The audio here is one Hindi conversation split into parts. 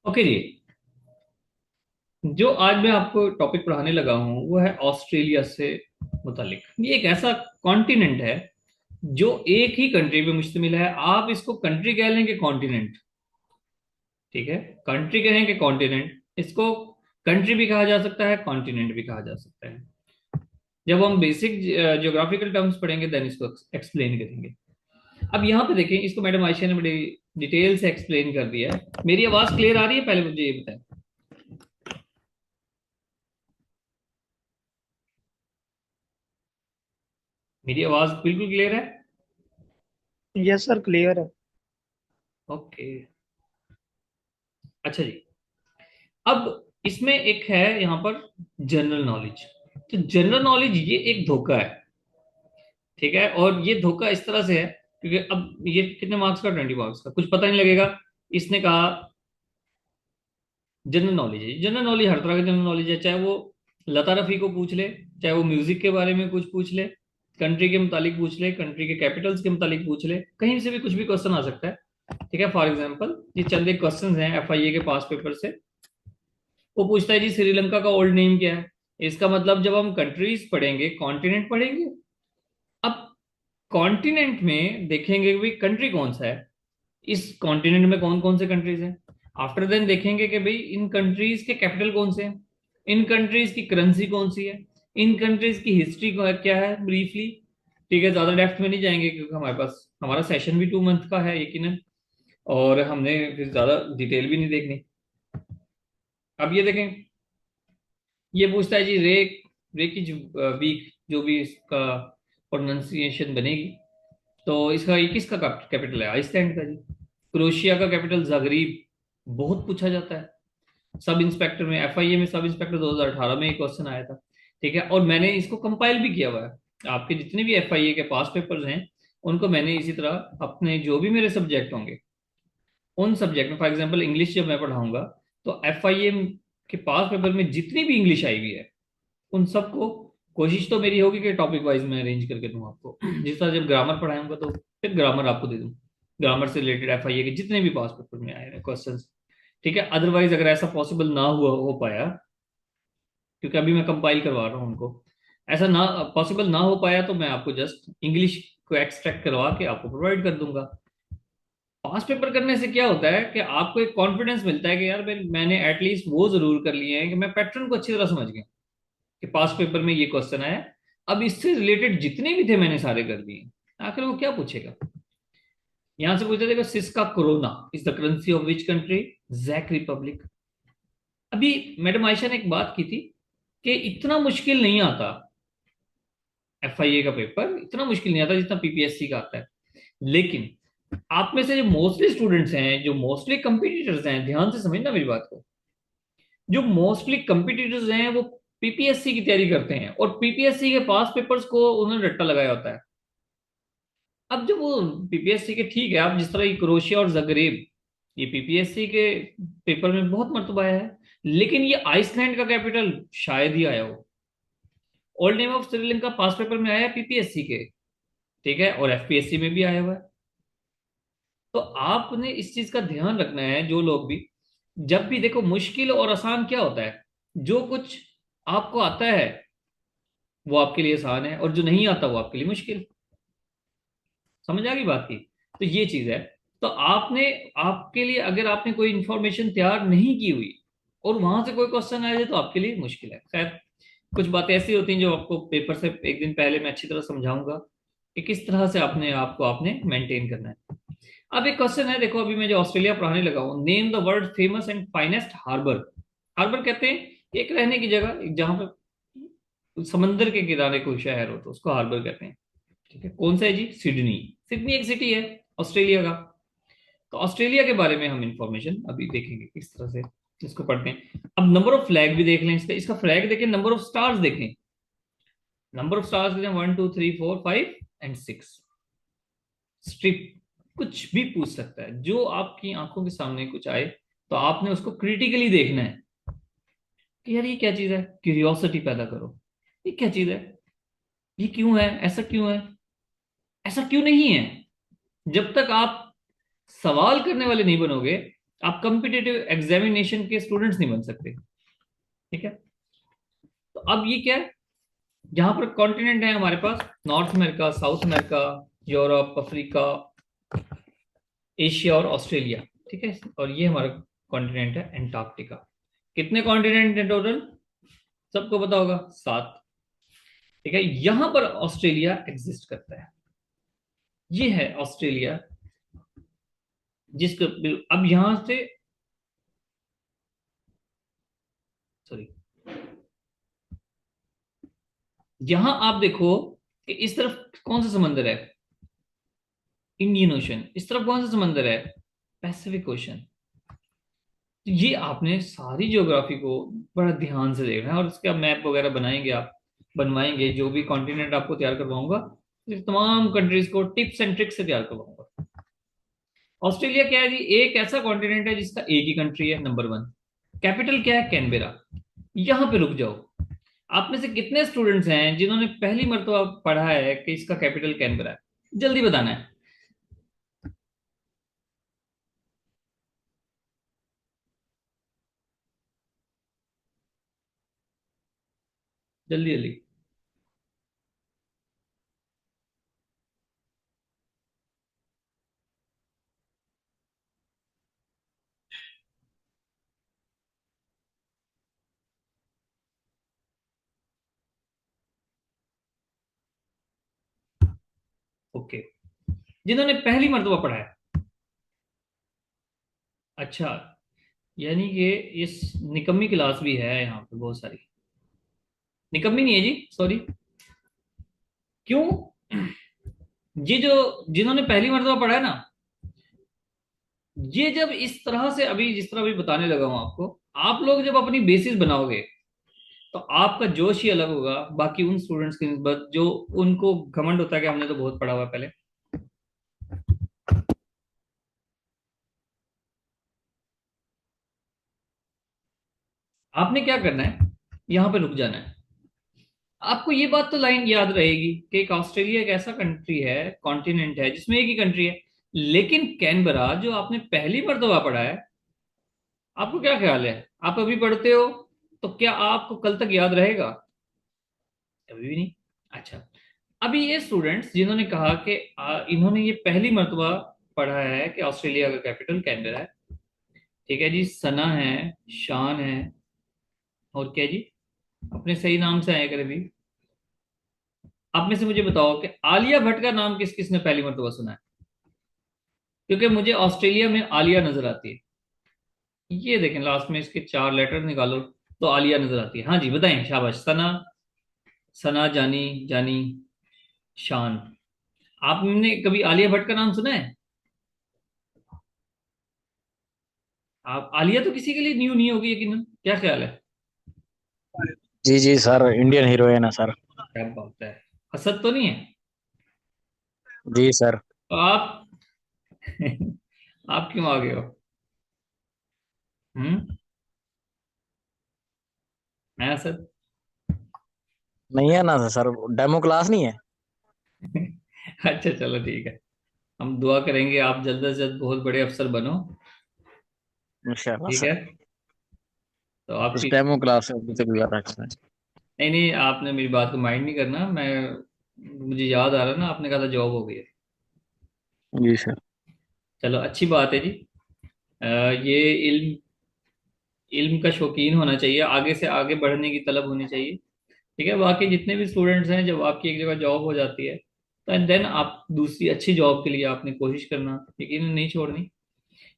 ओके जी। जो आज मैं आपको टॉपिक पढ़ाने लगा हूँ वो है ऑस्ट्रेलिया से मुतालिक। ये एक ऐसा कॉन्टिनेंट है जो एक ही कंट्री पे मुश्तमिल है। आप इसको कंट्री कह लें कि कॉन्टिनेंट, ठीक है। कंट्री कहें कि कॉन्टिनेंट, इसको कंट्री भी कहा जा सकता है, कॉन्टिनेंट भी कहा जा सकता है। जब हम बेसिक ज्योग्राफिकल टर्म्स पढ़ेंगे देन इसको एक्सप्लेन करेंगे। अब यहाँ पे देखें, इसको मैडम आयशा ने बड़ी डिटेल से एक्सप्लेन कर दिया है। मेरी आवाज क्लियर आ रही है? पहले मुझे ये बताएं। मेरी आवाज बिल्कुल क्लियर है? यस सर, क्लियर है। ओके। अच्छा जी। अब इसमें एक है यहाँ पर जनरल नॉलेज। तो जनरल नॉलेज ये एक धोखा है, ठीक है। और ये धोखा इस तरह से है क्योंकि अब ये कितने मार्क्स का, 20 मार्क्स का, कुछ पता नहीं लगेगा। इसने कहा जनरल नॉलेज है। जनरल नॉलेज हर तरह का जनरल नॉलेज है, चाहे वो लता रफी को पूछ ले, चाहे वो म्यूजिक के बारे में कुछ पूछ ले, कंट्री के मुतालिक पूछ ले, कंट्री के कैपिटल्स के मुतालिक पूछ ले, कहीं से भी कुछ भी क्वेश्चन आ सकता है। ठीक है। फॉर एग्जाम्पल ये चंद एक क्वेश्चन हैं एफआईए के पास पेपर से। वो पूछता है जी श्रीलंका का ओल्ड नेम क्या है। इसका मतलब जब हम कंट्रीज पढ़ेंगे कॉन्टिनेंट पढ़ेंगे। अब कॉन्टिनेंट में देखेंगे कि कंट्री कौन सा है, इस कॉन्टिनेंट में कौन कौन से कंट्रीज हैं। आफ्टर देन देखेंगे कि भाई इन कंट्रीज के कैपिटल कौन से हैं, इन कंट्रीज की करेंसी कौन सी है, इन कंट्रीज की हिस्ट्री क्या है ब्रीफली। ठीक है, ज्यादा डेप्थ में नहीं जाएंगे क्योंकि हमारे पास हमारा सेशन भी 2 मंथ का है यकीनन, और हमने फिर ज्यादा डिटेल भी नहीं देखनी। अब ये देखें, ये पूछता है जी रे, रे की जो वीक जो भी इसका प्रोनाउंसिएशन बनेगी, तो इसका ये किसका कैपिटल है? आइसलैंड का जी। क्रोएशिया का कैपिटल जागरीब। बहुत पूछा जाता है सब इंस्पेक्टर में, एफआईए में सब इंस्पेक्टर 2018 में एक क्वेश्चन आया था। ठीक है, और मैंने इसको कंपाइल भी किया हुआ है। आपके जितने भी एफआईए के पास पेपर्स हैं उनको मैंने इसी तरह अपने जो भी मेरे सब्जेक्ट होंगे उन सब्जेक्ट में, फॉर एग्जांपल इंग्लिश जब मैं पढ़ाऊंगा तो एफआईए के पास पेपर में जितनी भी इंग्लिश आई हुई है उन सबको कोशिश तो मेरी होगी कि टॉपिक वाइज मैं अरेंज करके दूं आपको। जिस तरह जब ग्रामर पढ़ाऊंगा तो फिर ग्रामर आपको दे दूं, ग्रामर से रिलेटेड एफआईए के जितने भी पास पेपर में आए हैं क्वेश्चंस। ठीक है, अदरवाइज अगर ऐसा पॉसिबल ना हुआ हो पाया, क्योंकि अभी मैं कंपाइल करवा रहा हूँ उनको, ऐसा ना पॉसिबल ना हो पाया तो मैं आपको जस्ट इंग्लिश को एक्सट्रैक्ट करवा के आपको प्रोवाइड कर दूंगा। पास पेपर करने से क्या होता है कि आपको एक कॉन्फिडेंस मिलता है कि यार मैंने एटलीस्ट वो जरूर कर लिए हैं कि मैं पैटर्न को अच्छी तरह समझ गया कि पास पेपर में ये क्वेश्चन आया। अब इससे रिलेटेड जितने भी थे मैंने सारे कर दिए। आखिर वो क्या पूछेगा? यहां से पूछा देखो, सिस्का koruna is the currency of which country? जैक रिपब्लिक। अभी मैडम आयशा ने एक बात की थी कि इतना मुश्किल नहीं आता, एफआईए का पेपर इतना मुश्किल नहीं आता जितना पीपीएससी का आता है। लेकिन आप में से जो मोस्टली स्टूडेंट्स हैं, जो मोस्टली कंपिटिटर्स हैं, ध्यान से समझना मेरी बात को, जो मोस्टली कंपिटिटर्स हैं वो पीपीएससी की तैयारी करते हैं और पीपीएससी के पास पेपर्स को उन्होंने रट्टा लगाया होता है। अब जब वो पीपीएससी के, ठीक है, आप जिस तरह ये क्रोएशिया और जगरेब, ये पीपीएससी के पेपर में बहुत मर्तबा आया है, लेकिन ये आइसलैंड का कैपिटल शायद ही आया हो। Old name of Sri Lanka pass paper में आया है पीपीएससी के, ठीक है, और एफपीएससी में भी आया हुआ है। तो आपने इस चीज का ध्यान रखना है, जो लोग भी, जब भी देखो मुश्किल और आसान क्या होता है, जो कुछ आपको आता है वो आपके लिए आसान है और जो नहीं आता वो आपके लिए मुश्किल। समझ आ गई बात की? तो ये चीज है। तो आपने, आपके लिए अगर आपने कोई इंफॉर्मेशन तैयार नहीं की हुई और वहां से कोई क्वेश्चन आ जाए तो आपके लिए मुश्किल है। खैर, कुछ बातें ऐसी होती हैं जो आपको पेपर से एक दिन पहले मैं अच्छी तरह समझाऊंगा कि किस तरह से अपने आप को आपने मेंटेन करना है। अब एक क्वेश्चन है, देखो अभी मैं जो ऑस्ट्रेलिया पढ़ाने लगा हूँ, name the world famous and finest harbour. Harbour कहते हैं एक रहने की जगह, जहां पर समंदर के किनारे कोई शहर हो तो उसको हार्बर कहते हैं। ठीक है, कौन सा है जी? सिडनी। सिडनी एक सिटी है ऑस्ट्रेलिया का। तो ऑस्ट्रेलिया के बारे में हम इंफॉर्मेशन अभी देखेंगे किस तरह से इसको पढ़ते हैं। अब नंबर ऑफ फ्लैग भी देख लें, इसका इसका फ्लैग देखें, नंबर ऑफ स्टार्स देखें। नंबर ऑफ स्टार्स देखें, 1 2 3 4 5 एंड 6 स्ट्रिप। कुछ भी पूछ सकता है, जो आपकी आंखों के सामने कुछ आए तो आपने उसको क्रिटिकली देखना है कि यार ये क्या चीज है। क्यूरियोसिटी पैदा करो, ये क्या चीज है, ये क्यों है, ऐसा क्यों है, ऐसा क्यों नहीं है। जब तक आप सवाल करने वाले नहीं बनोगे आप कॉम्पिटिटिव एग्जामिनेशन के स्टूडेंट्स नहीं बन सकते। ठीक है। तो अब ये क्या है, यहाँ पर कॉन्टिनेंट है हमारे पास, North America, South America, Europe, Africa, Asia और ऑस्ट्रेलिया। ठीक है। और ये हमारा कॉन्टिनेंट है एंटार्क्टिका। कितने कॉन्टिनेंट है टोटल? सबको पता होगा, 7। ठीक है। यहां पर ऑस्ट्रेलिया एग्जिस्ट करता है। ये है ऑस्ट्रेलिया, जिसको अब यहां से, सॉरी, यहां आप देखो कि इस तरफ कौन सा समंदर है? Indian ocean. इस तरफ कौन सा समंदर है? Pacific ocean. तो ये आपने सारी ज्योग्राफी को बड़ा ध्यान से देखना है, और इसका मैप वगैरह बनाएंगे आप, बनवाएंगे, जो भी कॉन्टिनेंट आपको तैयार करवाऊंगा, इस तमाम कंट्रीज को टिप्स एंड ट्रिक्स से तैयार करवाऊंगा। ऑस्ट्रेलिया क्या है जी? एक ऐसा कॉन्टिनेंट है जिसका एक ही कंट्री है, नंबर 1। कैपिटल क्या है? कैनबेरा। यहां पे रुक जाओ। आप में से कितने स्टूडेंट्स हैं जिन्होंने पहली मर्तबा पढ़ा है कि इसका कैपिटल कैनबेरा है? जल्दी बताना है। जल्दी जल्दी। ओके। जिन्होंने पहली मर्तबा पढ़ा है। अच्छा, यानी कि इस निकम्मी क्लास भी है यहाँ पे बहुत सारी। निकम्मी नहीं है जी, सॉरी। क्यों? ये जो, जिन्होंने पहली मर्तबा पढ़ा है ना, ये जब इस तरह से, अभी जिस तरह अभी बताने लगा हूं आपको, आप लोग जब अपनी बेसिस बनाओगे तो आपका जोश ही अलग होगा बाकी उन स्टूडेंट्स की निस्बत जो, उनको घमंड होता है कि हमने तो बहुत पढ़ा हुआ है पहले। आपने क्या करना है, यहां पे रुक जाना है। आपको ये बात तो लाइन याद रहेगी कि एक ऑस्ट्रेलिया एक ऐसा कंट्री है, कॉन्टिनेंट है, जिसमें एक ही कंट्री है। लेकिन कैनबरा जो आपने पहली मर्तबा पढ़ा है, आपको क्या ख्याल है, आप अभी पढ़ते हो तो क्या आपको कल तक याद रहेगा? कभी भी नहीं। अच्छा, अभी ये स्टूडेंट्स जिन्होंने कहा कि इन्होंने ये पहली मर्तबा पढ़ा है कि ऑस्ट्रेलिया का कैपिटल कैनबरा है। ठीक है जी। सना है, शान है, और क्या जी, अपने सही नाम से आए करे भी। आप में से मुझे बताओ कि आलिया भट्ट का नाम किस किस ने पहली मर्तबा सुना है? क्योंकि मुझे ऑस्ट्रेलिया में आलिया नजर आती है। ये देखें, लास्ट में इसके 4 लेटर निकालो तो आलिया नजर आती है। हाँ जी, बताएं, शाबाश। सना, सना, जानी, जानी, शान। आपने कभी आलिया भट्ट का नाम सुना है? आप, आलिया तो किसी के लिए न्यू नहीं होगी यकीनन, क्या ख्याल है? जी जी सर, इंडियन हीरोइन है सर। क्या बात है, हसद तो नहीं है? जी सर। तो आप आप क्यों आ गए हो? हम्म। मैं हसद? नहीं है ना सर, डेमो क्लास नहीं है। अच्छा चलो ठीक है। हम दुआ करेंगे आप जल्द से जल्द बहुत बड़े अफसर बनो। इंशाल्लाह ठीक है। सर। तो इस आपकी, डेमो क्लास से अभी तक याद रखना है। नहीं नहीं, आपने मेरी बात को माइंड नहीं करना। मैं, मुझे याद आ रहा है ना, आपने कहा था जॉब हो गई है। जी सर। चलो अच्छी बात है जी। ये इल्म, इल्म का शौकीन होना चाहिए, आगे से आगे बढ़ने की तलब होनी चाहिए। ठीक है। बाकी जितने भी स्टूडेंट्स हैं, जब आपकी एक जगह जॉब हो जाती है तो एंड देन आप दूसरी अच्छी जॉब के लिए आपने कोशिश करना, यकीन नहीं छोड़नी।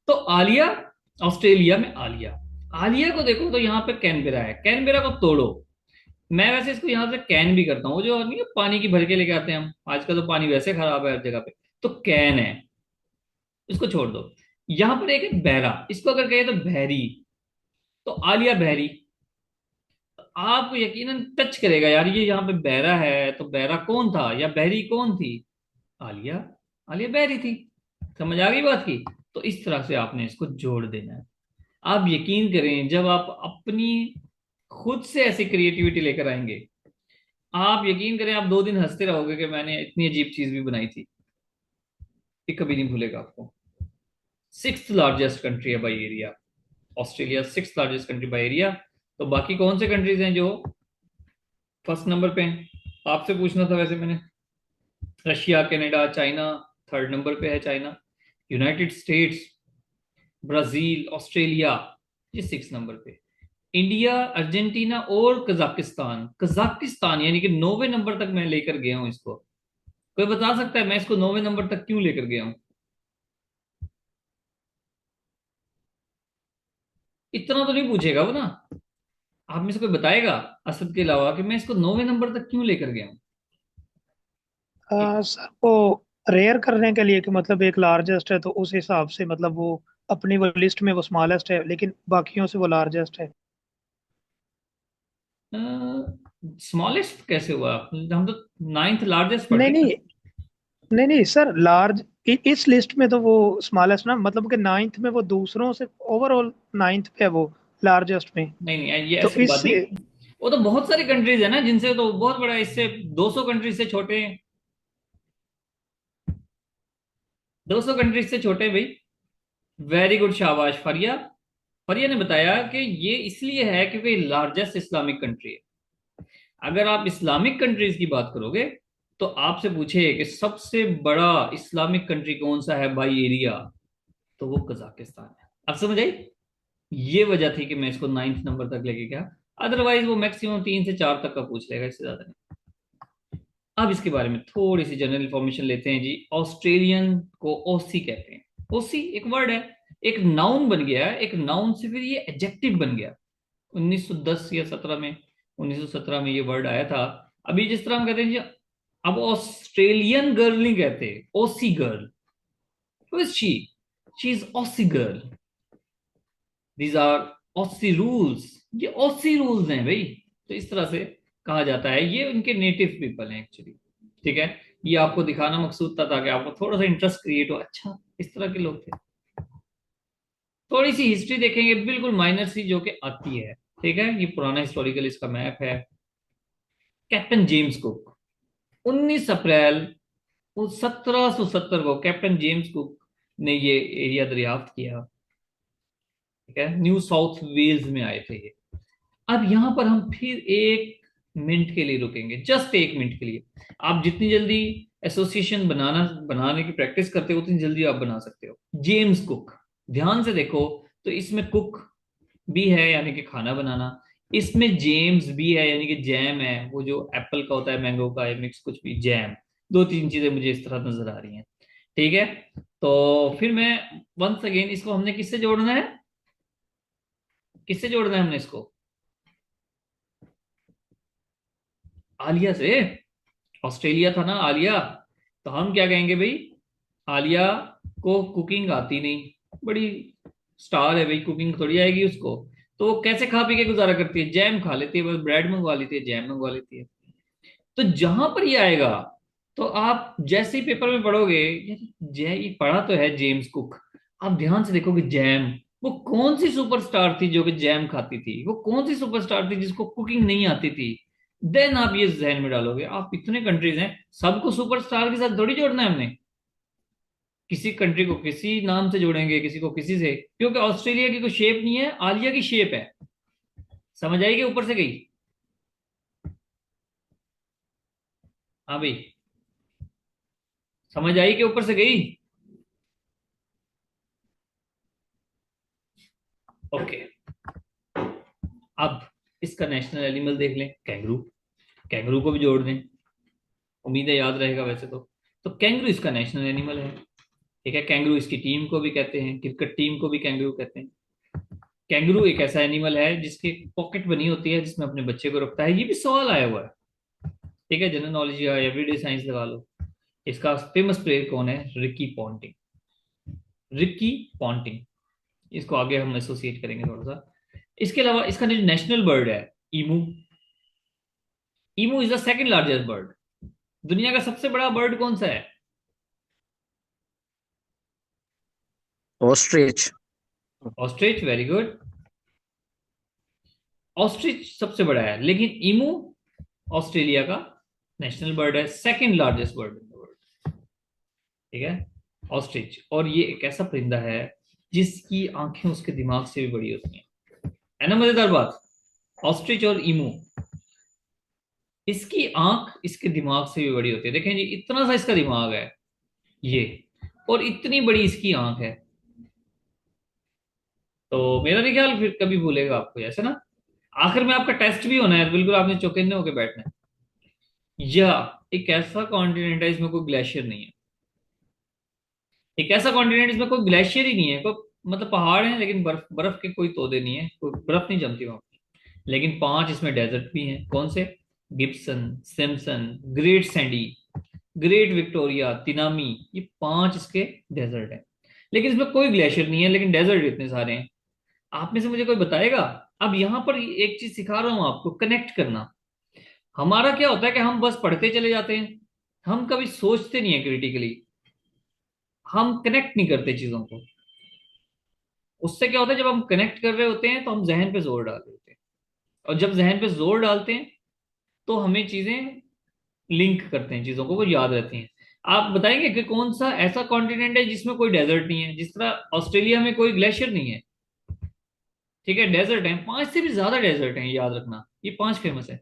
तो आलिया, ऑस्ट्रेलिया में आलिया, आलिया को देखो तो यहाँ पे कैनबेरा है, कैनबेरा को तोड़ो। मैं वैसे इसको यहाँ से कैन भी करता हूँ, वो जो नहीं है, पानी की भर के लेके आते हैं हम, आजकल तो पानी वैसे खराब है हर जगह पे, तो कैन है, इसको छोड़ दो। यहाँ पर एक है बहरा, इसको अगर कहे तो बहरी, तो आलिया बहरी। तो आपको यकीनन टच करेगा यार, ये यहाँ पे बहरा है तो बहरा कौन था या बहरी कौन थी? आलिया, आलिया बहरी थी। समझ आ गई बात की? तो इस तरह से आपने इसको जोड़ देना है। आप यकीन करें, जब आप अपनी खुद से ऐसी क्रिएटिविटी लेकर आएंगे, आप यकीन करें, आप 2 दिन हंसते रहोगे कि मैंने इतनी अजीब चीज भी बनाई थी। ये कभी नहीं भूलेगा आपको। सिक्स्थ लार्जेस्ट कंट्री है by area. Australia sixth largest country by area. तो बाकी कौन से कंट्रीज हैं जो फर्स्ट नंबर पे हैं? आपसे पूछना था वैसे मैंने। Russia, Canada, China. Third number पे है China. United states, Brazil, Australia, ये सिक्स नंबर पे। इंडिया, अर्जेंटीना और कजाकिस्तान। कजाकिस्तान यानी कि 9वें नंबर तक मैं लेकर गया हूं इसको। कोई बता सकता है मैं इसको 9वें नंबर तक क्यों लेकर गया हूं? इतना तो नहीं पूछेगा वो ना। आप में से कोई बताएगा असद के अलावा कि मैं इसको 9वें नंबर तक क्यों लेकर गया हूं? सर वो रेयर करने के लिए कि मतलब एक लार्जेस्ट है तो उस हिसाब से मतलब वो अपनी वो लिस्ट में वो स्मॉलेस्ट है लेकिन बाकियों से वो लार्जेस्ट है। स्मॉलेस्ट कैसे हुआ? हम तो नाइन्थ लार्जेस्ट नहीं पढ़ते हैं। नहीं, नहीं नहीं सर, लार्ज इस लिस्ट में तो वो स्मॉलेस्ट ना, मतलब कि नाइन्थ में वो दूसरों से ओवरऑल नाइन्थ पे है वो लार्जेस्ट में। नहीं नहीं, ये तो ऐसी बात इस नहीं। वो तो बहुत सारी कंट्रीज है ना जिनसे तो बहुत बड़ा है, इससे 200 कंट्रीज से छोटे हैं। 200 कंट्रीज से छोटे हैं भाई। वेरी गुड, शाबाश फरिया। फरिया ने बताया कि ये इसलिए है क्योंकि लार्जेस्ट इस्लामिक कंट्री है। अगर आप इस्लामिक कंट्रीज की बात करोगे तो आपसे पूछे कि सबसे बड़ा इस्लामिक कंट्री कौन सा है बाई एरिया, तो वो कजाकिस्तान है। अब समझ आई? ये वजह थी कि मैं इसको नाइन्थ नंबर तक लेके गया। अदरवाइज वो मैक्सिमम 3 से 4 तक का पूछ लेगा, इससे ज्यादा नहीं। अब इसके बारे में थोड़ी सी जनरल इंफॉर्मेशन लेते हैं जी। ऑस्ट्रेलियन को ओसी कहते हैं। ओसी एक वर्ड है, एक नाउन बन गया है। एक नाउन से फिर ये एडजेक्टिव बन गया 1910 या 17 में। 1917 में ये वर्ड आया था। अभी जिस तरह हम कहते हैं जी, अब ऑस्ट्रेलियन गर्ल नहीं कहते, Aussie girl. Who is she is Aussie girl. These are Aussie rules. ये ऑसी रूल्स हैं भाई। तो इस तरह से कहा जाता है। ये उनके नेटिव पीपल हैं एक्चुअली। ठीक है। ये आपको दिखाना मकसूद था ताकि आपको थोड़ा सा इंटरेस्ट क्रिएट हो, अच्छा इस तरह के लोग थे। थोड़ी सी हिस्ट्री देखेंगे, बिल्कुल माइनर सी जो कि आती है। ठीक है, ये पुराना हिस्टोरिकल इसका मैप है। कैप्टन जेम्स कुक, 19 अप्रैल 1770 को कैप्टन जेम्स कुक ने ये एरिया दरियाफ्त किया। ठीक है, न्यू साउथ वेल्स में आए थे ये। अब यहां पर हम फिर 1 मिनट के लिए रुकेंगे, जस्ट 1 मिनट के लिए। आप जितनी जल्दी एसोसिएशन बनाने की प्रैक्टिस करते हो उतनी जल्दी आप बना सकते हो। जेम्स कुक, ध्यान से देखो। तो इसमें कुक भी है यानी कि खाना बनाना। इसमें जेम्स भी है यानी कि जैम है, वो जो एप्पल का होता है, मैंगो का है, मिक्स कुछ भी जैम। 2-3 चीजें मुझे इस तरह नजर आ रही हैं। ठीक है। तो फिर मैं वंस अगेन, इसको हमने किससे जोड़ना है? किससे जोड़ना है हमने इसको? आलिया से। ऑस्ट्रेलिया था ना आलिया। तो हम क्या कहेंगे भाई? आलिया को कुकिंग आती नहीं, बड़ी स्टार है भाई, कुकिंग थोड़ी आएगी उसको। तो वो कैसे खा पी के गुजारा करती है? जैम खा लेती है, बस ब्रेड मंगवा लेती है, जैम मंगवा लेती है। तो जहां पर ये आएगा, तो आप जैसे ही पेपर में पढ़ोगे, यार जय ये पढ़ा तो है जेम्स कुक। आप ध्यान से देखोगे जैम, वो कौन सी सुपरस्टार थी जो कि जैम खाती थी? वो कौन सी सुपरस्टार थी जिसको कुकिंग नहीं आती थी? देन आप ये जहन में डालोगे। आप इतने कंट्रीज हैं, सबको सुपरस्टार के साथ थोड़ी जोड़ना है हमने। किसी कंट्री को किसी नाम से जोड़ेंगे, किसी को किसी से, क्योंकि ऑस्ट्रेलिया की कोई शेप नहीं है, आलिया की शेप है। समझ आएगी ऊपर से गई? हाँ भाई, समझ आई कि ऊपर से गई? ओके। अब इसका नेशनल एनिमल देख लें, कैंगरू। कैंगरू को भी जोड़ दें, उम्मीद है याद रहेगा वैसे तो कैंगरू इसका नेशनल एनिमल है। ठीक है, कैंगरू इसकी टीम को भी कहते हैं, क्रिकेट टीम को भी कैंगरू कहते हैं। कैंगरू एक ऐसा एनिमल है जिसकी पॉकेट बनी होती है, जिसमें अपने बच्चे को रखता है। ये भी सवाल आया हुआ है। ठीक है, जनरल नॉलेज या एवरीडे साइंस लगा लो। इसका फेमस प्लेयर कौन है? Ricky Ponting. रिकी पॉन्टिंग, इसको आगे हम एसोसिएट करेंगे थोड़ा सा। इसके अलावा इसका जो नेशनल बर्ड है, emu. Emu is the second largest bird. दुनिया का सबसे बड़ा बर्ड कौन सा है? Ostrich. Ostrich, very good. Ostrich सबसे बड़ा है, लेकिन ईमू ऑस्ट्रेलिया का नेशनल बर्ड है, second largest bird in the world. ठीक है, ऑस्ट्रिच। और ये एक ऐसा परिंदा है जिसकी आंखें उसके दिमाग से भी बड़ी होती हैं। है ना मजेदार बात। ऑस्ट्रिच और ईमू, इसकी आंख इसके दिमाग से भी बड़ी होती है। देखें जी, इतना सा इसका दिमाग है ये, और इतनी बड़ी इसकी आंख है। तो मेरा नहीं ख्याल फिर कभी भूलेगा आपको, ऐसे ना। आखिर में आपका टेस्ट भी होना है, बिल्कुल आपने चौकन्ने होकर बैठना है। या एक ऐसा कॉन्टिनेंट है इसमें कोई ग्लेशियर नहीं है। एक ऐसा कॉन्टिनेंट इसमें कोई ग्लेशियर ही नहीं है, कोई मतलब पहाड़ है लेकिन बर्फ बर्फ के कोई तोदे नहीं है, कोई बर्फ नहीं जमती वहां पे। लेकिन 5 इसमें डेजर्ट भी हैं। कौन से? Gibson, Simpson, Great Sandy, Great Victoria, Tanami, ये 5 इसके डेजर्ट हैं। लेकिन इसमें कोई ग्लेशियर नहीं है, लेकिन डेजर्ट इतने सारे हैं। आप में से मुझे कोई बताएगा? अब यहां पर एक चीज सिखा रहा हूं आपको, कनेक्ट करना। हमारा क्या होता है कि हम बस पढ़ते चले जाते हैं, हम कभी सोचते नहीं है क्रिटिकली, हम कनेक्ट नहीं करते चीजों को। उससे क्या होता है, जब हम कनेक्ट कर रहे होते हैं तो हम जहन पे जोर डाल रहे होते हैं, और जब जहन पे जोर डालते हैं तो हमें चीजें लिंक करते हैं, चीजों को वो याद रहती हैं। आप बताएंगे कि कौन सा ऐसा कॉन्टिनेंट है जिसमें कोई डेजर्ट नहीं है? जिस तरह ऑस्ट्रेलिया में कोई ग्लेशियर नहीं है, ठीक है, डेजर्ट है, 5 से भी ज्यादा डेजर्ट हैं, याद रखना, ये 5 फेमस है।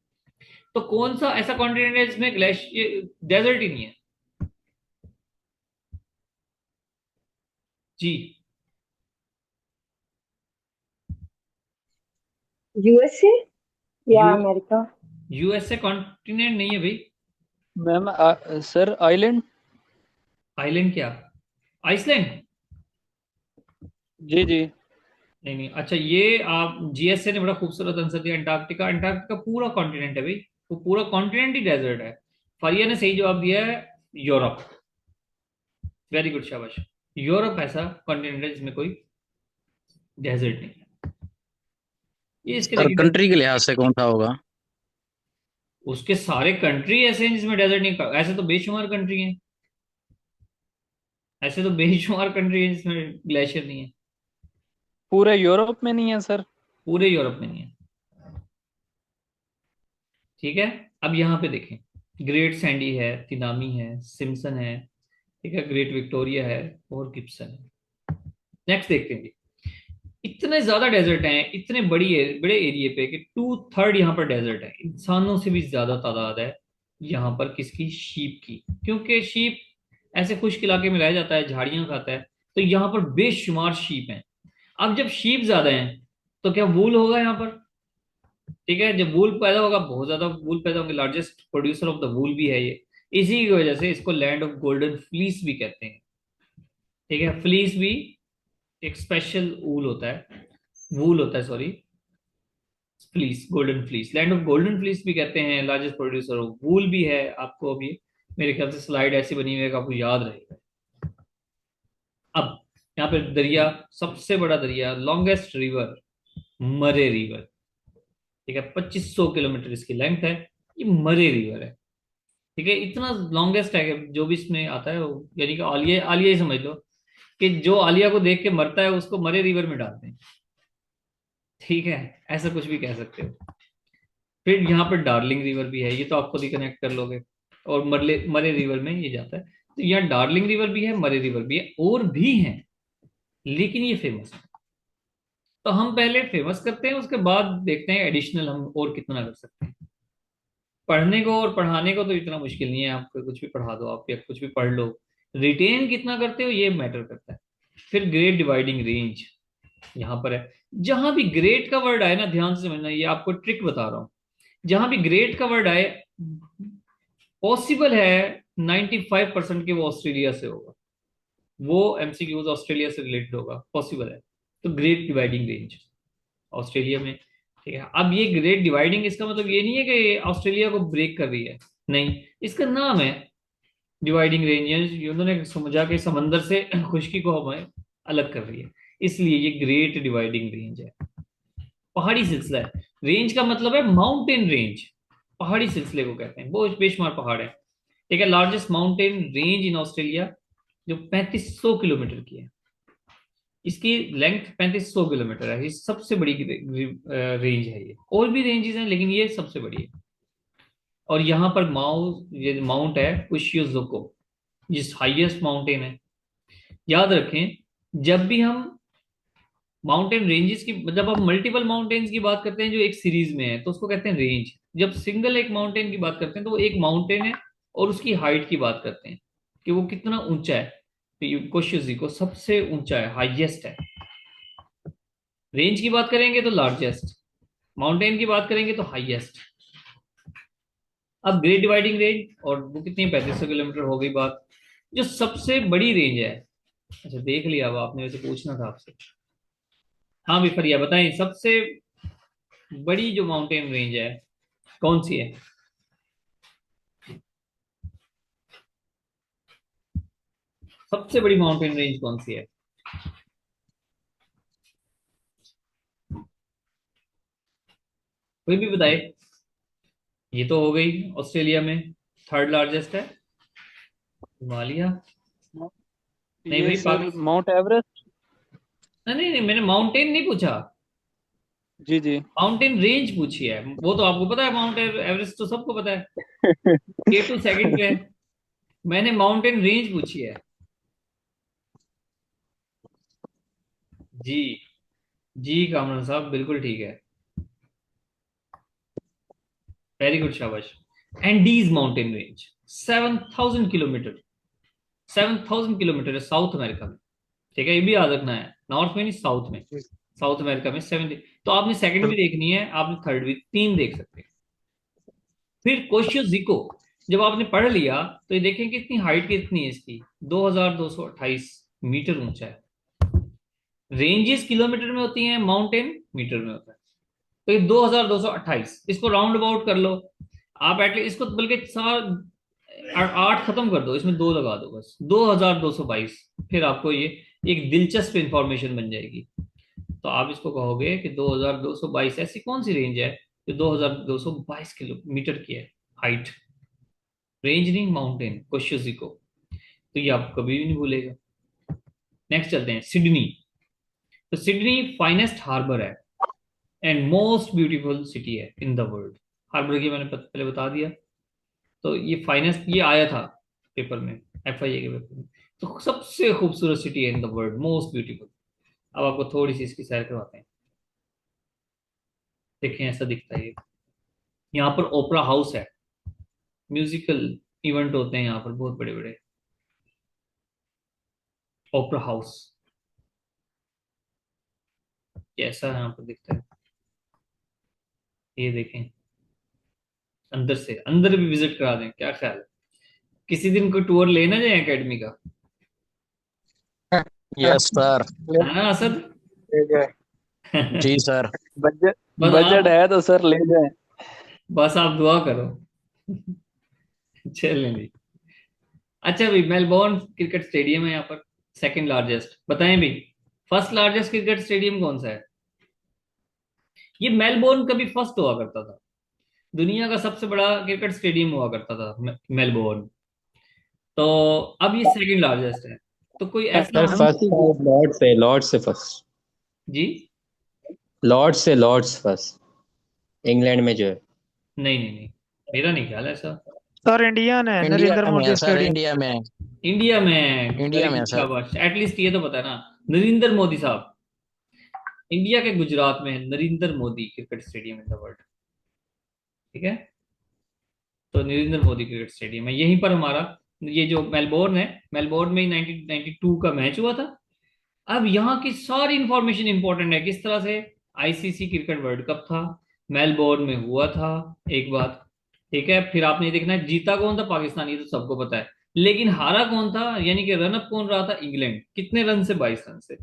तो कौन सा ऐसा कॉन्टिनेंट है जिसमें ग्लेशियर डेजर्ट ही नहीं है? जी। यूएसए या यू अमेरिका। यूएसए कॉन्टिनेंट नहीं है भाई। Ma'am sir island. आइलैंड क्या? आइसलैंड? जी जी। नहीं नहीं, अच्छा, ये आप जीएसए ने बड़ा खूबसूरत आंसर दिया, अंटार्कटिका। अंटार्कटिका पूरा कॉन्टिनेंट है भाई, वो पूरा कॉन्टिनेंट ही डेजर्ट है। फारिया ने सही जवाब दिया है, यूरोप। वेरी गुड, शाबाश। यूरोप ऐसा कॉन्टिनेंट है जिसमें कोई डेजर्ट नहीं है। ये इसके सर देखिए, कंट्री के लिहाज से कौन सा होगा? उसके सारे कंट्री ऐसे हैं जिसमें डेजर्ट नहीं। ऐसे तो बेशुमार कंट्री हैं, ऐसे तो बेशुमार कंट्री है जिसमें ग्लेशियर नहीं है। पूरे यूरोप में नहीं है सर। पूरे यूरोप में नहीं है। ठीक है, अब यहाँ पे देखें, ग्रेट सैंडी है, तिनामी है, सिम्पसन है, ठीक है, ग्रेट विक्टोरिया है, और गिब्सन है। नेक्स्ट देखते हैं जी। इतने ज्यादा डेजर्ट हैं, इतने बड़े एरिया पे कि 2/3 यहाँ पर डेजर्ट है। इंसानों से भी ज्यादा तादाद है यहाँ पर किसकी? शीप की। क्योंकि शीप ऐसे खुश्क इलाके में रह जाता है, झाड़ियां खाता है, तो यहाँ पर बेशुमार शीप हैं। अब जब शीप ज्यादा हैं तो क्या वूल होगा यहाँ पर? ठीक है, जब वूल पैदा होगा, बहुत ज्यादा वूल पैदा होंगे, लार्जेस्ट प्रोड्यूसर ऑफ द वूल भी है ये। इसी की वजह से इसको लैंड ऑफ गोल्डन फ्लीस भी कहते हैं। ठीक है, फ्लीस भी एक स्पेशल वूल होता है, वूल होता है, sorry, fleece, golden fleece, land of golden fleece भी कहते हैं। लार्जेस्ट प्रोड्यूसर ऑफ वूल भी है। आपको अभी मेरे ख्याल से स्लाइड ऐसी बनी हुई है कि आपको याद रहेगा। अब यहाँ पे दरिया, सबसे बड़ा दरिया, लॉन्गेस्ट रिवर, मरे रिवर। ठीक है, 2500 किलोमीटर इसकी लेंथ है। ये मरे रिवर है। ठीक है, इतना लॉन्गेस्ट है कि जो भी इसमें आता है वो, यानी कि आलिया, आलिया ही समझ लो, कि जो आलिया को देख के मरता है उसको मरे रिवर में डालते हैं। ठीक है, ऐसा कुछ भी कह सकते हो। फिर यहाँ पर डार्लिंग रिवर भी है, ये तो आप खुद ही कनेक्ट कर लोगे, और मरे मरे रिवर में ये जाता है। तो यहाँ डार्लिंग रिवर भी है, मरे रिवर भी है, और भी है, लेकिन ये फेमस है। तो हम पहले फेमस करते हैं, उसके बाद देखते हैं एडिशनल हम और कितना कर सकते हैं। पढ़ने को और पढ़ाने को तो इतना मुश्किल नहीं है, आपको कुछ भी पढ़ा दो आप, या कुछ भी पढ़ लो। रिटेन कितना करते हो ये मैटर करता है। फिर ग्रेट डिवाइडिंग रेंज यहाँ पर है। जहां भी ग्रेट का वर्ड आए ना, ध्यान से समझना, ये आपको ट्रिक बता रहा हूं। जहां भी ग्रेट का वर्ड आए, पॉसिबल है 95% के वो ऑस्ट्रेलिया से होगा, वो एमसीक्यूज ऑस्ट्रेलिया से रिलेटेड होगा, पॉसिबल है। तो ग्रेट डिवाइडिंग रेंज ऑस्ट्रेलिया में। ठीक है, अब ये ग्रेट डिवाइडिंग, इसका मतलब ये नहीं है कि ऑस्ट्रेलिया को ब्रेक कर रही है, नहीं, इसका नाम है डिवाइडिंग रेंज। उन्होंने समझा कि समंदर से खुश्की को हमें अलग कर रही है, इसलिए ये ग्रेट डिवाइडिंग रेंज है। पहाड़ी सिलसिला है। रेंज का मतलब है माउंटेन रेंज, पहाड़ी सिलसिले को कहते हैं, बहुत बेशुमार पहाड़ है। ठीक है, largest mountain range in Australia, जो 3500 किलोमीटर की है। इसकी लेंथ 3500 किलोमीटर है। ये सबसे बड़ी रेंज है ये। और भी रेंजेस हैं लेकिन ये सबसे बड़ी है। और यहाँ पर ये माउंट है कुशियोजुको, जिस हाईएस्ट माउंटेन है। याद रखें, जब भी हम माउंटेन रेंजेस की, जब हम मल्टीपल माउंटेन्स की बात करते हैं जो एक सीरीज में है तो उसको कहते हैं रेंज। जब सिंगल एक माउंटेन की बात करते हैं तो वो एक माउंटेन है और उसकी हाइट की बात करते हैं कि वो कितना ऊंचा है। तो कोशिश को सबसे ऊंचा है, हाईएस्ट है। रेंज की बात करेंगे तो लार्जेस्ट, माउंटेन की बात करेंगे तो हाईएस्ट। अब ग्रेट डिवाइडिंग रेंज, और वो कितनी, 3500 किलोमीटर हो गई बात। जो सबसे बड़ी रेंज है, अच्छा देख लिया, अब आपने वैसे पूछना था आपसे। हाँ भी फरिया बताएं, सबसे बड़ी जो माउंटेन रेंज है कौन सी है? सबसे बड़ी माउंटेन रेंज कौन सी है? कोई भी बताए। ये तो हो गई ऑस्ट्रेलिया में, थर्ड लार्जेस्ट है हिमालय। नहीं ये भाई, सर पाकिस्तान। Mount Everest. नहीं नहीं नहीं, मैंने माउंटेन नहीं पूछा, जी जी। माउंटेन रेंज पूछी है। वो तो आपको पता है, माउंट एवरेस्ट तो सबको पता है, K2 सेकंड पे है। मैंने माउंटेन रेंज पूछी है। जी, जी कामरान साहब बिल्कुल ठीक है, वेरी गुड, शाबाश। Andes mountain range 7,000 kilometre, 7,000 kilometre है साउथ अमेरिका में। ठीक है, ये भी याद रखना है, नॉर्थ में नहीं, साउथ में। साउथ अमेरिका में 70। तो आपने सेकंड भी देखनी है, आपने थर्ड भी, तीन देख सकते हैं। फिर कोशियोजिको, जब आपने पढ़ लिया तो ये देखें कितनी हाइट कितनी है इसकी, 2,228 मीटर ऊंचा है। रेंजेस किलोमीटर में होती हैं, माउंटेन मीटर में होता है। तो ये 2,228, इसको राउंड अबाउट कर लो आप, एटलीस्ट इसको बल्कि चार, आठ खत्म कर दो, इसमें दो लगा दो बस, 2,222। फिर आपको ये एक दिलचस्प इंफॉर्मेशन बन जाएगी। तो आप इसको कहोगे कि 2,222 ऐसी कौन सी रेंज है जो 2,222 किलोमीटर की है हाइट। रेंज नहीं, माउंटेन, कोशियोजिको। तो ये आप कभी भी नहीं भूलेगा। नेक्स्ट चलते हैं, सिडनी। तो सिडनी फाइनेस्ट हार्बर है एंड मोस्ट ब्यूटीफुल सिटी है इन द वर्ल्ड। हार्बर की मैंने पहले बता दिया। तो ये फाइनेस्ट, ये आया था पेपर में, FIA के पेपर में। तो सबसे खूबसूरत सिटी है इन द वर्ल्ड, मोस्ट ब्यूटीफुल। अब आपको थोड़ी सी इसकी सैर करवाते हैं। देखें, ऐसा दिखता है ये। यहाँ पर ओपरा हाउस है, म्यूजिकल इवेंट होते हैं यहाँ पर बहुत बड़े बड़े। ओपरा हाउस कैसा यहाँ पर दिखता है, ये देखें। अंदर से, अंदर भी विजिट करा दें, क्या ख्याल है? किसी दिन कोई टूर लेना जाए एकेडमी का। Yes sir. है ना असद? जी सर। बजट, बस बजट आप, है तो सर ले जाएं। बस आप दुआ करो। चलें जी। अच्छा भाई, मेलबोर्न क्रिकेट स्टेडियम है यहाँ पर, सेकंड लार्जेस्ट। बताएं भी, फर्स्ट लार्जेस्ट क्रिकेट स्टेडियम कौन सा है? ये मेलबोर्न कभी फर्स्ट हुआ करता था, दुनिया का सबसे बड़ा क्रिकेट स्टेडियम हुआ करता था मेलबोर्न। तो अब ये सेकंड लार्जेस्ट है। तो कोई ऐसा सर हम, फर्स्ट शायद लॉर्ड से फर्स्ट। जी लॉर्ड्स फर्स्ट, इंग्लैंड में जो है। नहीं नहीं नहीं, मेरा नहीं ख्याल है ऐसा। सर इंडियन है, नरेंद्र इंडिया में है मोदी सर, स्टेडियम। इंडिया में। इंडिया में, वेरी इंडिया में है गुड, सर। शाबाश, एटलीस्ट ये तो पता है ना, नरेंद्र मोदी साहब। इंडिया के गुजरात में है Narendra Modi cricket stadium in the world. ठीक है, तो नरेंद्र मोदी क्रिकेट स्टेडियम है यहीं पर हमारा। ये जो मेलबोर्न है, मेलबोर्न में ही 1992 का मैच हुआ था। अब यहाँ की सारी इंफॉर्मेशन इंपॉर्टेंट है, किस तरह से ICC क्रिकेट वर्ल्ड कप था, मेलबोर्न में हुआ था, एक बात। ठीक है, फिर आपने ये देखना है जीता कौन था, पाकिस्तान, ये तो सबको पता है। लेकिन हारा कौन था, यानी कि रन अप कौन रहा था, इंग्लैंड, कितने रन से, 22 रन से।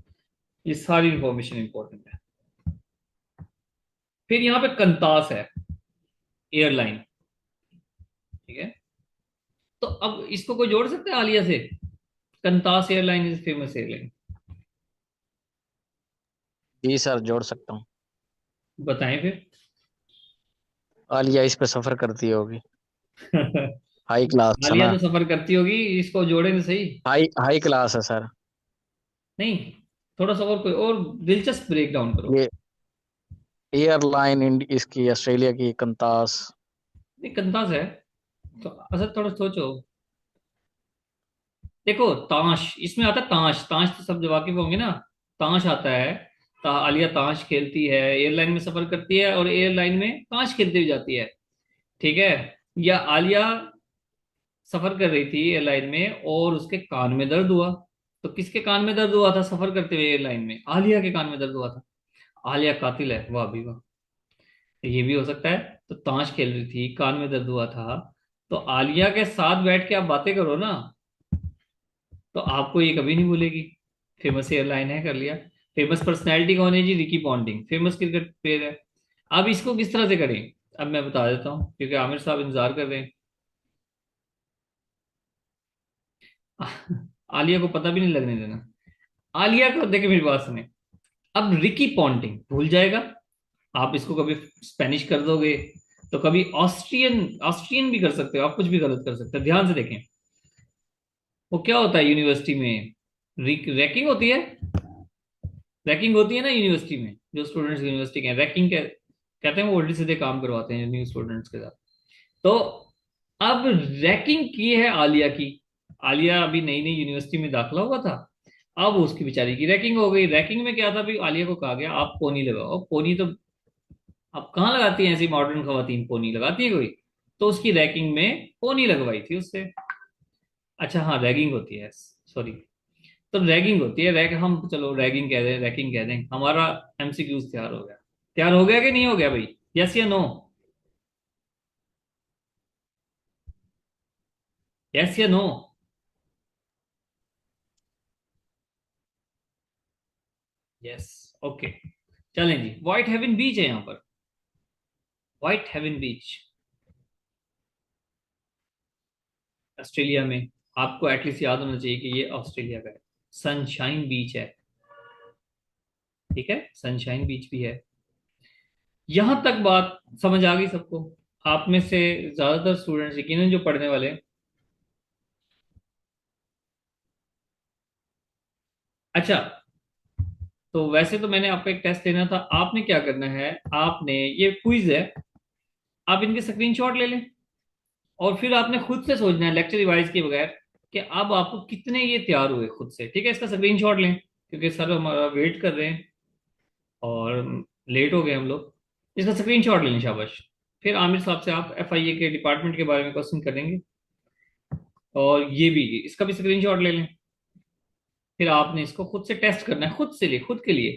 ये सारी इंफॉर्मेशन इंपॉर्टेंट है। फिर यहाँ पे कंतास है, एयरलाइन। ठीक है, तो अब इसको कोई जोड़ सकता है आलिया से? Qantas airline is famous airline. जी सर, जोड़ सकता हूँ। बताएं फिर। आलिया इस पे सफर करती होगी, हाई क्लास है आलिया ना। तो सफर करती होगी, इसको जोड़े तो सही। हाई हाई क्लास है सर। नहीं, थोड़ा सा और, कोई और दिलचस्प ब्रेक डाउन करो। ये एयरलाइन इसकी ऑस्ट्रेलिया की कंतास। नहीं, कंतास है तो असर, थोड़ा सोचो। देखो, ताश इसमें आता है, ताश, ताश तो सब जो वाकिफ होंगे ना। ताश आता है, आलिया ताश खेलती है, एयरलाइन में सफर करती है और एयरलाइन में ताश खेलती हुई जाती है, ठीक है। या आलिया सफर कर रही थी एयरलाइन में और उसके कान में दर्द हुआ, तो किसके कान में दर्द हुआ था सफर करते हुए एयरलाइन में? आलिया के कान में दर्द हुआ था। आलिया कातिल है, वाह भी वाह। तो ये भी हो सकता है। तो ताश खेल रही थी, कान में दर्द हुआ था, तो आलिया के साथ बैठ के आप बातें करो ना, तो आपको ये कभी नहीं भूलेगी। फेमस एयरलाइन है, कर लिया। फेमस पर्सनैलिटी कौन है जी? Ricky Ponting, famous cricket player है। अब इसको किस तरह से करें? अब मैं बता देता हूँ, क्योंकि आमिर साहब इंतजार कर रहे हैं। आलिया को पता भी नहीं लगने देना। आलिया को देखे, मेरी बात सुने। अब रिकी पॉन्टिंग भूल जाएगा। आप इसको कभी स्पेनिश कर दोगे, तो कभी ऑस्ट्रियन, ऑस्ट्रियन भी कर सकते हो, आप कुछ भी गलत कर सकते हो। ध्यान से देखें, वो क्या होता है यूनिवर्सिटी में? रैकिंग होती है। रैकिंग होती है ना यूनिवर्सिटी में, जो स्टूडेंट्स यूनिवर्सिटी के रैकिंग कहते हैं, वो उल्टे सीधे काम करवाते हैं न्यू स्टूडेंट्स के साथ। तो अब रैकिंग की है आलिया की। आलिया अभी नई नई यूनिवर्सिटी में दाखिला हुआ था, अब उसकी बेचारी की रैकिंग हो गई। रैकिंग में क्या था भाई, आलिया को कहा गया आप पोनी लगाओ। पोनी तो अब कहाँ लगाती है ऐसी मॉडर्न खवातीन, पोनी लगाती है कोई? तो उसकी रैकिंग में पोनी लगवाई थी उससे। अच्छा हाँ, रैगिंग होती है, सॉरी। तो रैगिंग होती है, हम चलो रैगिंग कह दें, रैकिंग कह दें। हमारा एमसीक्यूज तैयार हो गया। तैयार हो गया कि नहीं हो गया भाई? यस या नो? यस या नो? Yes, okay. चलें जी, व्हाइट हेवन बीच है यहाँ पर। व्हाइट हेवन बीच ऑस्ट्रेलिया में। आपको एटलीस्ट याद होना चाहिए कि ये ऑस्ट्रेलिया का है। सनशाइन बीच है, ठीक है, सनशाइन बीच भी है। यहां तक बात समझ आ गई सबको? आप में से ज्यादातर स्टूडेंट्स यकीनन जो पढ़ने वाले हैं। अच्छा, तो वैसे तो मैंने आपको एक टेस्ट लेना था। आपने क्या करना है, आपने, ये क्विज है, आप इनके स्क्रीनशॉट ले लें और फिर आपने खुद से सोचना है लेक्चर रिवाइज किए बगैर कि अब आपको कितने ये तैयार हुए खुद से, ठीक है। इसका स्क्रीनशॉट लें, क्योंकि सर हमारा वेट कर रहे हैं और लेट हो गए हम लोग। इसका स्क्रीनशॉट ले लें, शाबाश। फिर आमिर साहब से आप एफआईए के डिपार्टमेंट के बारे में क्वेश्चन करेंगे, और ये भी, इसका भी स्क्रीनशॉट ले लें। फिर आपने इसको खुद से टेस्ट करना है, खुद से लिए, खुद के लिए,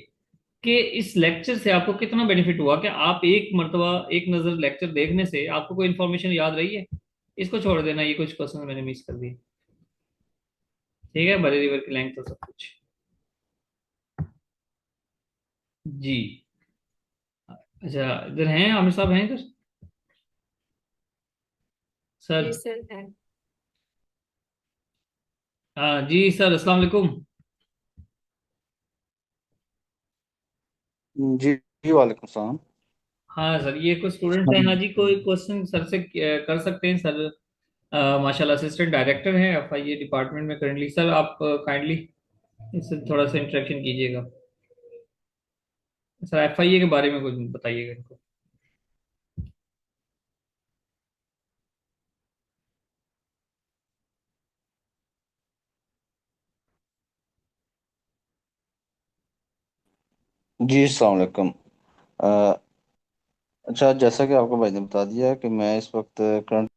कि इस लेक्चर से आपको कितना बेनिफिट हुआ। कि आप एक मर्तबा एक नज़र लेक्चर देखने से आपको कोई इन्फॉर्मेशन याद रही है? इसको छोड़ देना, ये कुछ क्वेश्चन मैंने मिस कर दिए, ठीक है। बड़े रिवर की लेंथ तो सब कुछ। जी। अच्छा, इधर हैं आमिर साहब, हैं इधर सर? जी सर है। हाँ जी सर, अस्सलाम वालेकुम। जी जी, वालेकुम सलाम। हाँ सर, ये कुछ स्टूडेंट्स हैं, हाँ जी, कोई क्वेश्चन सर से कर सकते हैं सर। माशाल्लाह असिस्टेंट डायरेक्टर हैं एफआईए डिपार्टमेंट में करेंटली। सर आप काइंडली इससे थोड़ा सा इंटरेक्शन कीजिएगा। सर एफआईए के बारे में कुछ बताइएगा इनको। जी अस्सलाम वालेकुम। अ, अच्छा, जैसा कि आपको भाई ने बता दिया कि मैं इस वक्त करंट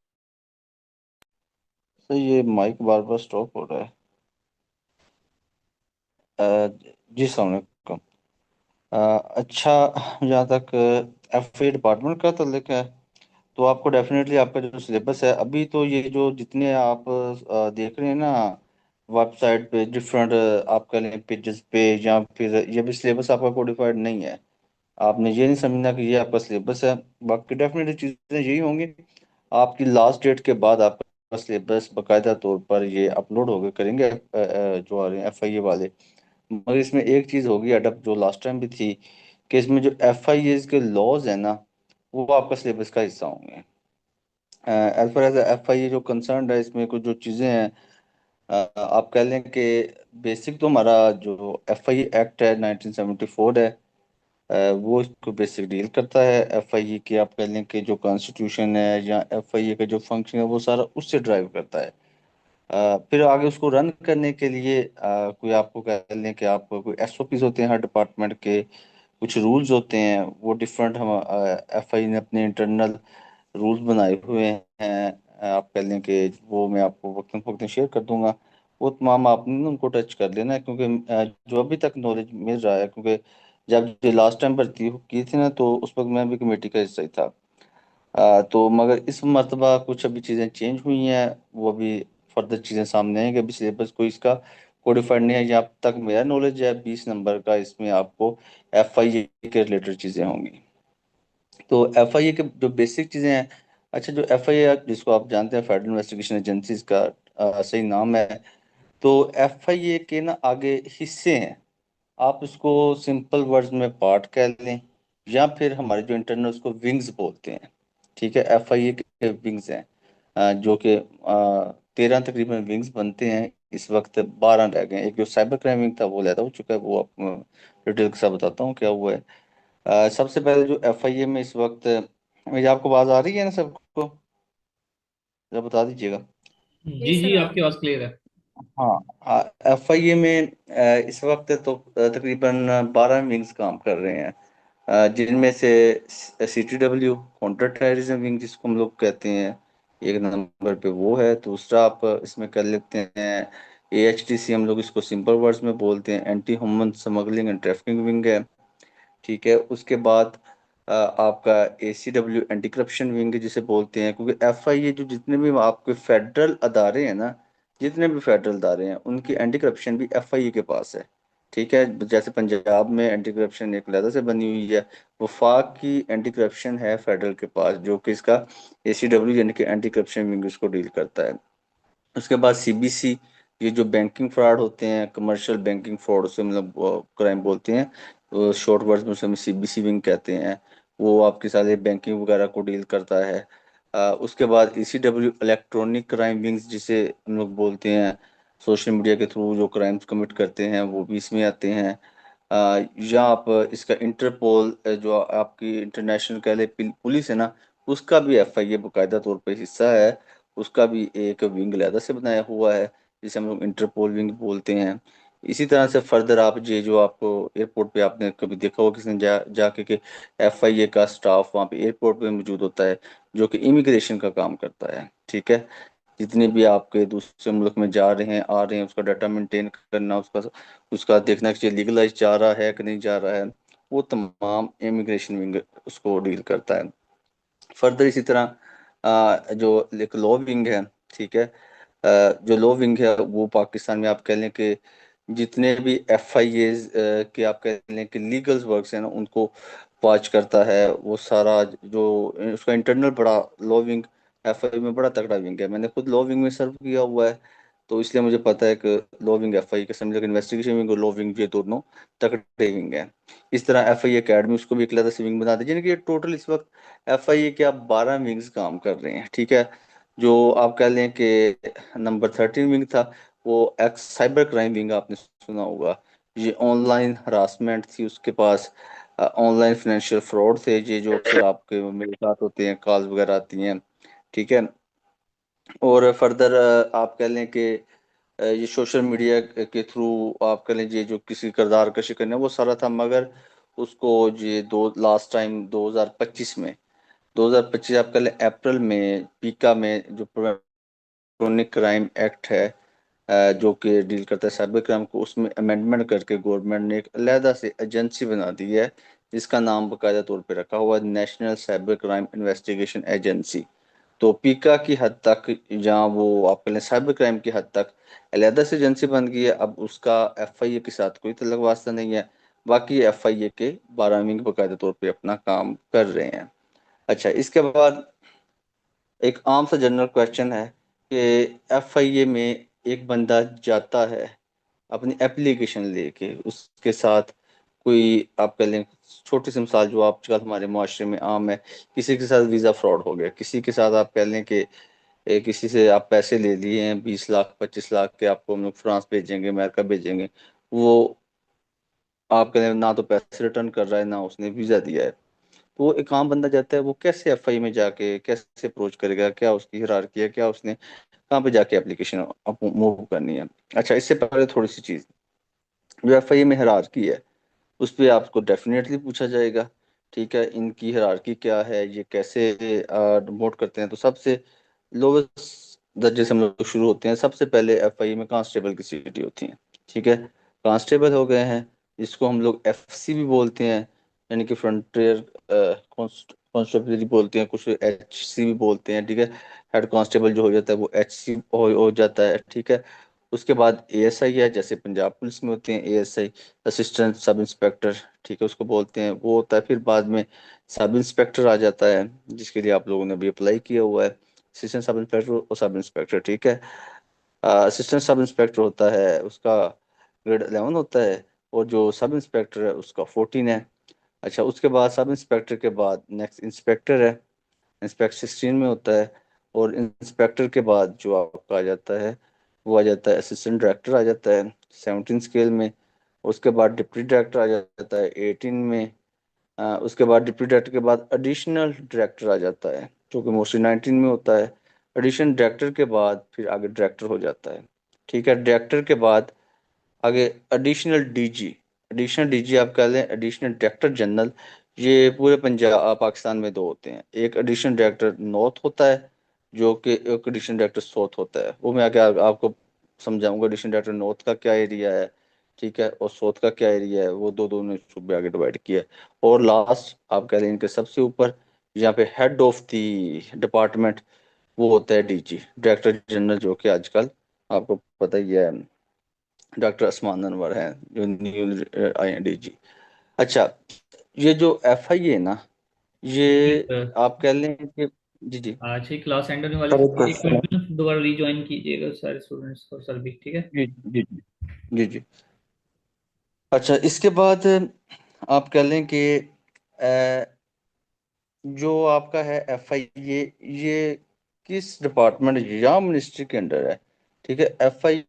से, ये माइक बार बार स्टॉप हो रहा है। जी अस्सलाम वालेकुम। अ, अच्छा, जहाँ तक एफ ए डिपार्टमेंट का ताल्लुक है, तो आपको डेफिनेटली आपका जो सिलेबस है अभी, तो ये जो जितने आप देख रहे हैं ना वेबसाइट पे, डिफरेंट आप कह लें पेजेस पे, या फिर ये भी सिलेबस आपका कोडिफाइड नहीं है। आपने ये नहीं समझना कि ये आपका सिलेबस है। बाकी डेफिनेटली चीज़ें यही होंगी। आपकी लास्ट डेट के बाद आपका सिलेबस बाकायदा तौर पर ये अपलोड होकर करेंगे जो आ रहे हैं एफ आई ए वाले। मगर इसमें एक चीज़ होगी अडप, जो लास्ट टाइम भी थी, कि इसमें जो एफ आई एज के लॉज है ना, वो आपका सिलेबस का हिस्सा होंगे। As far as F I A जो कंसर्न है, इसमें कुछ जो चीज़ें हैं, आप कह लें कि बेसिक तो हमारा जो एफ आई एक्ट है 1974 है, वो इसको बेसिक डील करता है। एफ आई ए की आप कह लें कि जो कॉन्स्टिट्यूशन है या एफ आई ए का जो फंक्शन है, वो सारा उससे ड्राइव करता है। फिर आगे उसको रन करने के लिए कोई आपको कह लें कि आप कोई एसओपीज होते हैं हर डिपार्टमेंट के, कुछ रूल्स होते हैं, वो डिफरेंट हम एफआई ने अपने इंटरनल रूल्स बनाए हुए हैं। आप कह लें कि वो मैं आपको वक्तन फवक्तन शेयर कर दूंगा। वो तमाम आपने ना उनको टच कर लेना है, क्योंकि जो अभी तक नॉलेज मिल रहा है, क्योंकि जब जो लास्ट टाइम भर्ती की थी ना, तो उस वक्त मैं भी कमेटी का हिस्सा ही था। तो मगर इस मरतबा कुछ अभी चीज़ें चेंज हुई हैं, वो अभी फर्दर चीज़ें सामने आएंगी। अभी सिलेबस कोई इसका कोडिफाइड नहीं है, यहाँ तक मेरा नॉलेज है 20 नंबर का, इसमें आपको एफआईए के रिलेटेड चीज़ें होंगी। तो एफआईए के जो बेसिक चीज़ें हैं, अच्छा जो एफआईए जिसको आप जानते हैं फेडरल इन्वेस्टिगेशन एजेंसीज का सही नाम है, तो एफआईए के ना आगे हिस्से हैं। आप इसको सिंपल वर्ड्स में पार्ट कह लें, या फिर हमारे जो इंटरनल उसको विंग्स बोलते हैं। ठीक है, एफआईए के विंग्स हैं, जो कि 13 तकरीबन विंग्स बनते हैं। इस वक्त 12 रह गए हैं। एक जो साइबर क्राइम विंग था वो लैदा हो चुका है, वो आप डिटेल के साथ बताता हूँ क्या हुआ है। सबसे पहले जो एफआईए में इस वक्त, मेरी आपको आवाज़ आ रही है ना सबको, जरा बता दीजिएगा। जी जी, आपकी आवाज क्लियर है। हाँ, एफआईए में इस वक्त तो तकरीबन 12 विंग्स काम कर रहे हैं, जिनमें से सीटीडब्ल्यू काउंटर टेररिज्म विंग जिसको हम लोग कहते हैं, एक नंबर पे वो है। दूसरा आप इसमें कर लेते हैं एएचटीसी, हम लोग इसको सिंपल वर्ड्स में बोलते हैं, anti human smuggling and trafficking wing है। ठीक है, उसके बाद आपका एसीडब्ल्यू एंटी करप्शन विंग जिसे बोलते हैं, क्योंकि एफआईए जो जितने भी आपके फेडरल अदारे हैं ना, जितने भी फेडरल अदारे हैं उनकी एंटी करप्शन भी एफआईए के पास है। ठीक है, जैसे पंजाब में एंटी करप्शन एक अलग से बनी हुई है, वफाक की एंटी करप्शन है फेडरल के पास, जो कि इसका एसीडब्ल्यू यानी कि एंटी करप्शन विंग उसको डील करता है। उसके बाद सीबीसी, ये जो बैंकिंग फ्रॉड होते हैं, कमर्शियल बैंकिंग फ्रॉड, उसे मतलब क्राइम बोलते हैं, शॉर्ट वर्ड्स में उसे हम सीबीसी विंग कहते हैं। वो आपके सारे बैंकिंग वगैरह को डील करता है। उसके बाद ईसीडब्ल्यू इलेक्ट्रॉनिक क्राइम विंग्स जिसे हम लोग बोलते हैं, सोशल मीडिया के थ्रू जो क्राइम्स कमिट करते हैं वो भी इसमें आते हैं। या आप इसका इंटरपोल, जो आपकी इंटरनेशनल कह ले पुलिस है ना, उसका भी एफआईए बाकायदा तौर पे हिस्सा है। उसका भी एक विंग अलहदा से बनाया हुआ है, जिसे हम लोग इंटरपोल विंग बोलते हैं। इसी तरह से फर्दर आप ये जो आपको एयरपोर्ट पे आपने कभी देखा होगा किसी ने जाके कि एफआईए का स्टाफ वहाँ पे एयरपोर्ट पे मौजूद होता है, जो कि इमिग्रेशन का काम करता है। ठीक है, जितने भी आपके दूसरे मुल्क में जा रहे हैं आ रहे हैं, उसका डाटा मेंटेन करना, उसका उसका देखना कि लीगलाइज जा रहा है कि नहीं जा रहा है, वो तमाम इमिग्रेशन विंग उसको डील करता है। फर्दर इसी तरह जो एक लॉ विंग है, ठीक है, जो लॉ विंग है वो पाकिस्तान में आप कह लें कि जितने भी एफ आई एज के आप कह लें कि लीगल वर्क्स हैं ना, उनको वॉच करता है। वो सारा जो उसका इंटरनल बड़ा लॉ विंग एफ आई में बड़ा तगड़ा विंग है। मैंने खुद लॉ विंग में सर्व किया हुआ है, तो इसलिए मुझे पता है कि लॉ विंग एफ आई के समझ इन्वेस्टिगेशन विंग और लॉ विंग ये दोनों तगड़े विंग हैं। इस तरह एफ आई अकेडमी उसको भी एक अलग से विंग बना दी, यानी कि टोटल इस वक्त एफआईए के आप 12 विंग्स काम कर रहे हैं। ठीक है, जो आप कह लें कि नंबर 13 विंग था, वो एक्स साइबर क्राइम विंग आपने सुना होगा। ये ऑनलाइन हरासमेंट थी उसके पास, ऑनलाइन फाइनेंशियल फ्रॉड थे, ये जो अक्सर आपके मेरे साथ होते हैं, कॉल्स वगैरह आती हैं। ठीक है, और फर्दर आप कह लें कि ये सोशल मीडिया के थ्रू आप कह लें ये जो किसी किरदार कशी करना वो सारा था। मगर उसको ये दो लास्ट टाइम 2025 में, 2025 आप कह लें अप्रैल में, पीका में जो इलेक्ट्रॉनिक क्राइम एक्ट है, जो कि डील करता है साइबर क्राइम को, उसमें अमेंडमेंट करके गवर्नमेंट ने एक अलहदा से एजेंसी बना दी है, जिसका नाम बाकायदा तौर पे रखा हुआ है national cyber crime investigation agency. तो पीका की हद तक, जहाँ वो आप कह लें साइबर क्राइम की हद तक अलहदा से एजेंसी बन गई है, अब उसका एफआईए के साथ कोई तल्लुक वास्ता नहीं है। बाकी एफआईए के 12 विंग बाकायदा तौर पे अपना काम कर रहे हैं। अच्छा, इसके बाद एक आम सा जनरल क्वेश्चन है कि एफआईए में एक बंदा जाता है अपनी एप्लीकेशन लेके, उसके साथ कोई आप कह लें छोटी सी मिसाल जो आजकल हमारे मुआशरे में आम है, किसी के साथ वीज़ा फ्रॉड हो गया, किसी के साथ आप कह लें कि किसी से आप पैसे ले लिए हैं 20 लाख 25 लाख के, आपको हम लोग फ्रांस भेजेंगे, अमेरिका भेजेंगे, वो आप कह लें ना तो पैसे रिटर्न कर रहा है ना उसने वीज़ा दिया है। तो वो एक आम बंदा जाता है, वो कैसे एफआई में जाके कैसे अप्रोच करेगा, क्या उसकी हिरारकी है, क्या उसने कहाँ पे जाके एप्लीकेशन मूव करनी है। अच्छा, इससे पहले थोड़ी सी चीज़, जो FIA में हायरार्की है उस पर आपको डेफिनेटली पूछा जाएगा। ठीक है, इनकी हायरार्की क्या है, ये कैसे नोट करते हैं। तो सबसे लोवेस्ट दर्जे से हम लोग शुरू होते हैं। सबसे पहले FIA में कांस्टेबल की सीटें होती हैं। ठीक है, कांस्टेबल हो गए हैं, जिसको हम लोग FC भी बोलते हैं, यानी कि फ्रंटियर कॉन्स्टेबल बोलते हैं, कुछ HC भी बोलते हैं। ठीक है, हेड कांस्टेबल जो हो जाता है वो HC हो जाता है। ठीक है, उसके बाद ASI है, जैसे पंजाब पुलिस में होते हैं ASI, असिस्टेंट सब इंस्पेक्टर। ठीक है, उसको बोलते हैं, वो होता है। फिर बाद में सब इंस्पेक्टर आ जाता है, जिसके लिए आप लोगों ने भी अप्लाई किया हुआ है, असिस्टेंट सब इंस्पेक्टर और सब इंस्पेक्टर। ठीक है, असिस्टेंट सब इंस्पेक्टर होता है, उसका ग्रेड 11 होता है, और जो सब इंस्पेक्टर है उसका 14 है। अच्छा, उसके बाद सब इंस्पेक्टर के बाद नेक्स्ट इंस्पेक्टर है, इंस्पेक्टर 16 में होता है। और इंस्पेक्टर के बाद जो आपका आ जाता है वो आ जाता है असिस्टेंट डायरेक्टर आ जाता है 17 स्केल में। उसके बाद डिप्टी डायरेक्टर आ जाता है 18 में। उसके बाद डिप्टी डायरेक्टर के बाद एडिशनल डायरेक्टर आ जाता है, जो कि मोस्टली 19 में होता है। एडिशनल डायरेक्टर के बाद फिर आगे डायरेक्टर हो जाता है। ठीक है, डायरेक्टर के बाद आगे एडिशनल DG। एडिशनल DG आप कह लें एडिशनल डायरेक्टर जनरल। ये पूरे पंजाब पाकिस्तान में दो होते हैं, एक एडिशनल डायरेक्टर नॉर्थ होता है, जो कि एक एडिशनल डायरेक्टर साउथ होता है। वो मैं आगे आपको समझाऊंगा एडिशनल डायरेक्टर नॉर्थ का क्या एरिया है, ठीक है, और साउथ का क्या एरिया है। वो दो दोनों सूबे आगे डिवाइड किया है। और लास्ट आप कह लें इनके सबसे ऊपर, यहाँ पे हेड ऑफ द डिपार्टमेंट, वो होता है DG, डायरेक्टर जनरल, जो कि आजकल आपको पता ही है डॉक्टर असमान अनवर हैं, जो न्यू आए हैं DG। अच्छा, ये जो FIA है ना, ये आप कह लें कि जी जी आज ही क्लास एंड होने वाली, सर, एक एक क्वेश्चन है। मिनट में दोबारा रिज्वाइन कीजिएगा सारे स्टूडेंट्स को, सर भी, ठीक है। जी जी जी जी जी। अच्छा, इसके बाद आप कह लें कि अ, जो आपका है FIA, ये किस डिपार्टमेंट या मिनिस्ट्री के अंडर है। ठीक है, FIA